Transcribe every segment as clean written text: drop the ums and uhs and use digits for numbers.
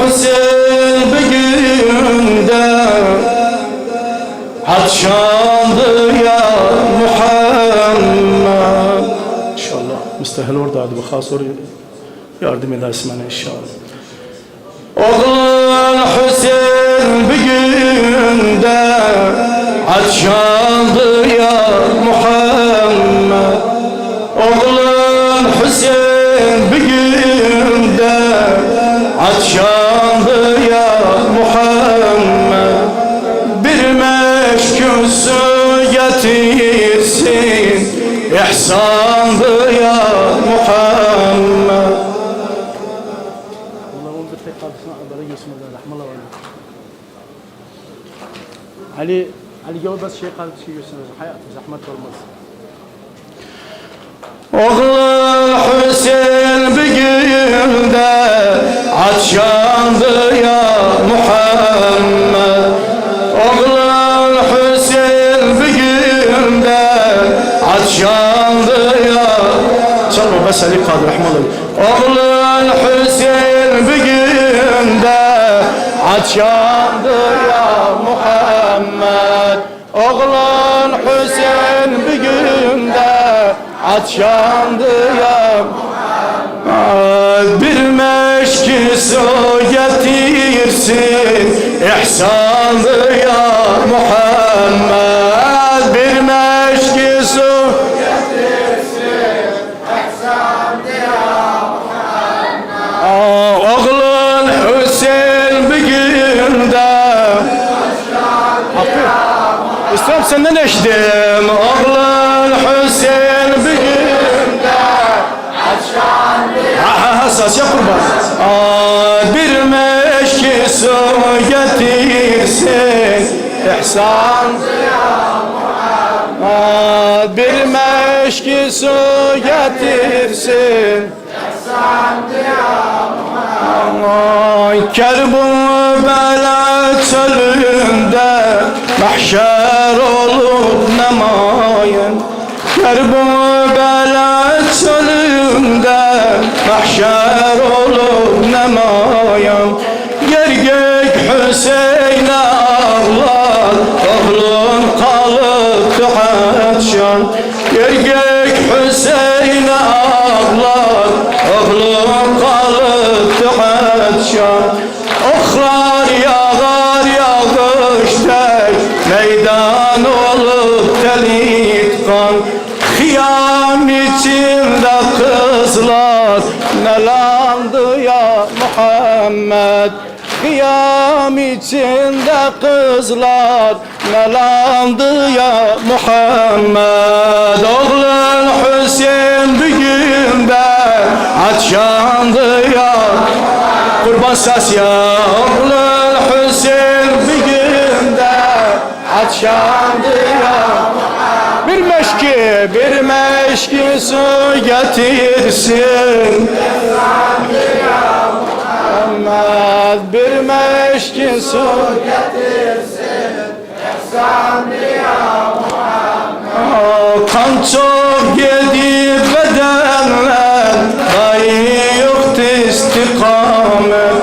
Hüseyin bir günde atşandı ya Muhammed. İnşallah müstehil oradaydı, bu khas oraya yardım edersin bana inşallah. Oğlun Hüseyin bir günde atşandı ya Muhammed. Oğlun Hüseyin bir günde atşandı ya Muhammed. Bir meşkün su getirsin, ihsandı ya Muhammed. Ali gel bas şey kaldı şey görsün. Hayat zahmet olmaz. Oğlun Hüseyin bir günde atşandı ya Muhammed. Oğlun Hüseyin bir günde atşandı ya. Çalma bas Ali kaldı rahmalı. Oğlun Hüseyin bir günde atşandı ya Muhammed. Oğlun Hüseyin bir günde atşandı ya Muhammed. Bir meşki su getirsin, ihsandı ya Muhammed. Bir meşki su getirsin, ihsandı ya Muhammed. Oğlun Hüseyin bir günde İslam senden eşittim. Oğlun Hüseyin bir günde atşandı. Hassas yap kurban. Bir meşki su getirsin, ihsandı ya Muhammed. Bir meşki su getirsin, ihsandı ya Muhammed. Kerbela çölünde mahşer olup nemayen. Kerbela çölünde mahşer olup nemayen. Yer gök Hüseyin'e ağlar, oğlun kalıp hatşan. Yer gök Hüseyin'e ağlar, oğlun kalıp hatşan. Oklar yağar yağışlar, meydan olup delik kan. Hıyam içinde kızlar nelandı ya Muhammed. Hıyam içinde kızlar nelandı ya Muhammed. Oğlun Hüseyin bir günde atşandı ya kurban sas ya. Oğlun Hüseyin bir günde atşandı ya. Bir meşki su getirsin, Muhammed. Bir meşki su getirsin, ihsandı ya Muhammed. Kan çok gidip bedenler, dahi yoktu istikamet.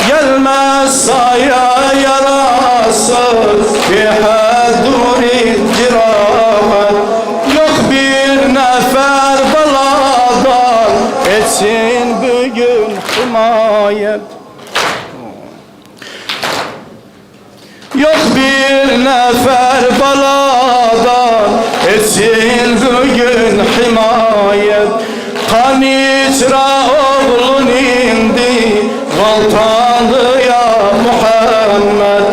Gelmez saya yarası, biheduri cirahat. Yok bir nefer beladan, etsin bugün himayet. Yok bir nefer beladan, etsin bugün himayet. Kanitra oğlun indi, galtandı ya Muhammed.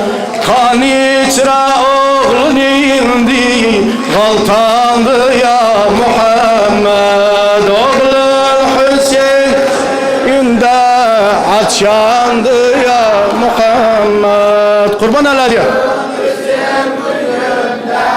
Kanitra oğlun indi, galtandı ya Muhammed. Oğlun Hüseyin'de atşandı ya Muhammed. Kurban eller ya. Hüseyin bugünde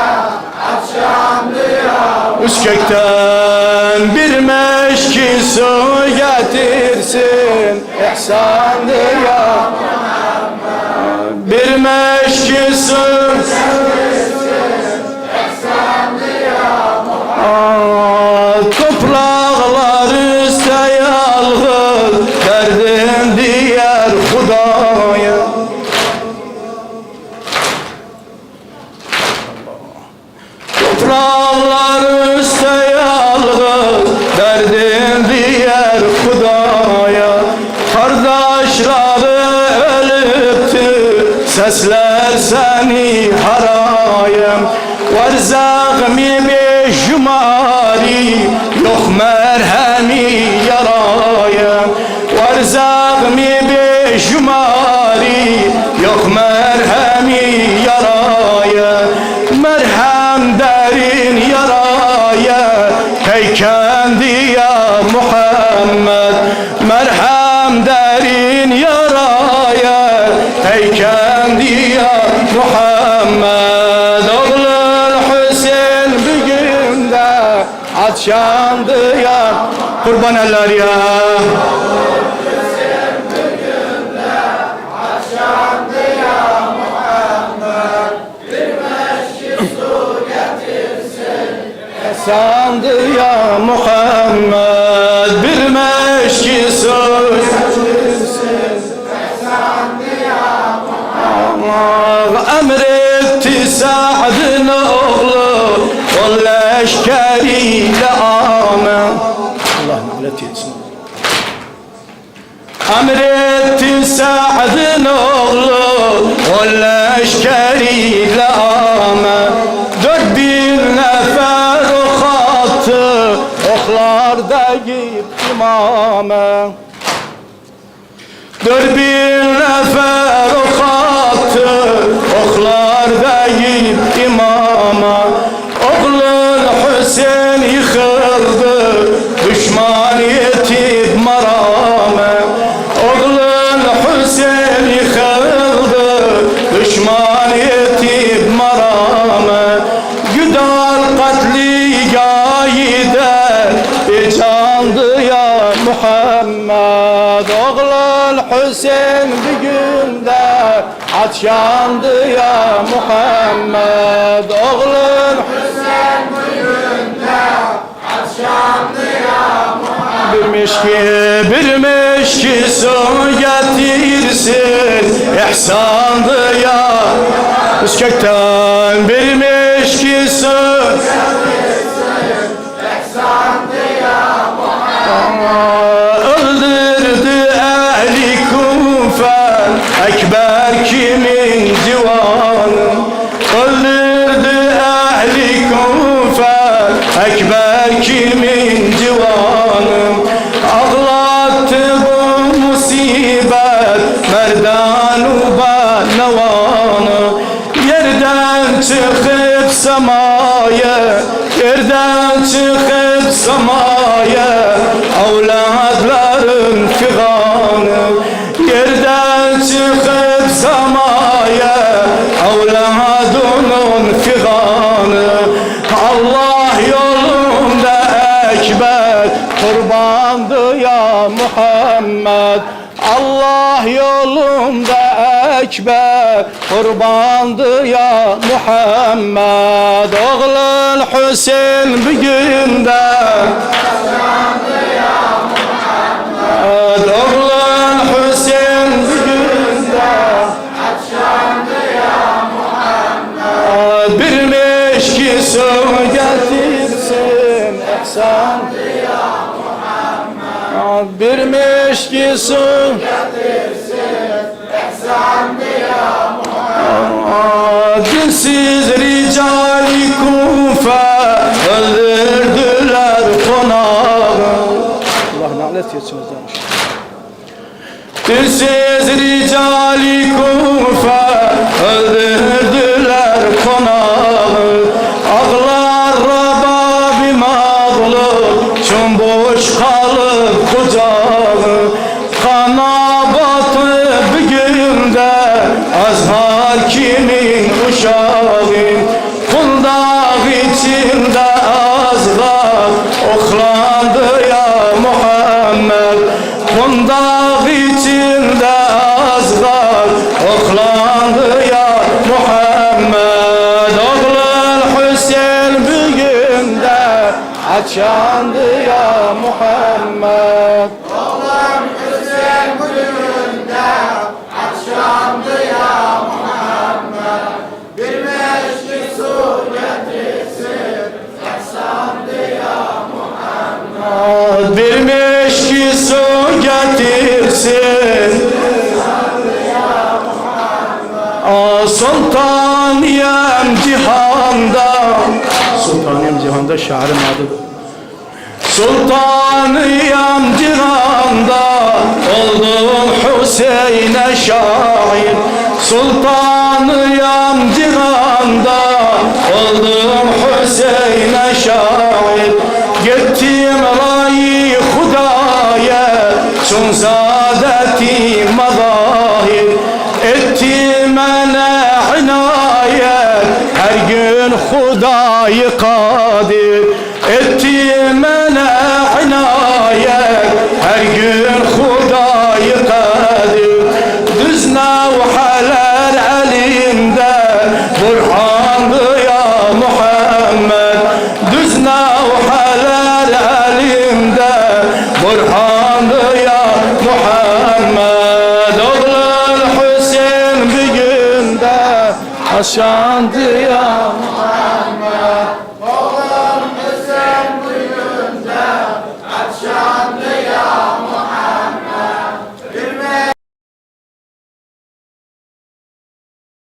atşandı ya Muhammed. Üskekten bir meşki su getirsin, ihsandı ya Muhammed. Bir meşki su getirsin, ihsandı ya Muhammed. Topraklar üstte yalğız, derdim diğer Huda. Kardeşleri ölüptü, sesler seni harayım. Var zağmi bir jumari, yok merhemi yarayım. Var zağmi bir jumari, yok merhemi yarayım. Merhem derin yaraya, keykendi ya Muhammed. Merhem derin yaraya, keykendi ya Muhammed. Oğlun Hüseyin bir günde atşandı ya, kurban eller ya. Sandı ya Muhammed, bir meşki söz sandı ya Muhammed. Emretti Sa'd'ın oğlu, o leşkeriyle amen. Allah'ım öğret etsin. Emretti Sa'd'ın oğlu, o leşkeriyle amen. 4000 nefer uhattı, oklarda gitti imame. 4000 nefer uhattı, oklarda gitti imame. Oğlun Hüseyin yıkıldı, düşman yetip marame. Oğlun Hüseyin yıkıldı, düşman yetip marame. Güdal katli gayide, candı ya Muhammed. Oğlun Hüseyin bir günde atşandı ya Muhammed. Oğlun Hüseyin bir günde atşandı ya Muhammed. Bir meşki su getirsin, ihsandı ya Üskek'ten bir meşki su getirsin, ihsandı ya Muhammed. Öldürdü ehli Kufe, ekber kimin divanı. Öldürdü ehli Kufe, ekber kimin divanı. Ağlattı bu musibet, merdan-u nevanı. Yerden çıkıp semaya, yerden çıkıp semaya, avladların figanı. Yerden çıkıp semaya, avladının figanı. Allah yolunda ekber, kurbandı ya Muhammed. Allah yolunda ekber, kurbandı ya Muhammed. Oğlun Hüseyin bir günde atşandı ya Muhammed. Oğlun Hüseyin bir günde atşandı ya Muhammed. Bir meşki su getirsin, ihsandı ya Muhammed. Bir meşki su getirsin, ihsandı ya Muhammed. Dinsiz ricali Kufe öldürdüler konağı. Allah lanet etsin demiş. Dinsiz ricali Kufe öldürdüler konağı. Ağlar Rabbi mağlup, çumbuş kalıp kucağı. Kana batı bir günde, azhar kimin uşağı. Kundağ içinde azgar, oklandı ya Muhammed. Kundağ içinde azgar, oklandı ya Muhammed. Oğlun Hüseyin bir günde atşandı ya Muhammed. Oğlun Hüseyin bir günde atşandı ya Muhammed. Bir meşki su getirsin, ihsandı ya Muhammed. Bir meşki su getirsin, Sultaniyem cihanda. Sultaniyem cihanda şairin adıdır. Sultaniyem cihanda, oldum Hüseyin'e şair. Sultaniyem cihanda, oldum Hüseyin'e şair. Gittim ray Hudaya, çun saadeti mazahir. Ettim ene inayet, her gün Hudayı kadir. Ettim ene inayet, her gün Hudayı kadir. Düz nevhaler elinde, Burhan'dı ya Muhammed. Düz nevhaler elinde, Burhan'dı ya Muhammed. Oğlun Hüseyin bir günde aşandı ya Muhammed.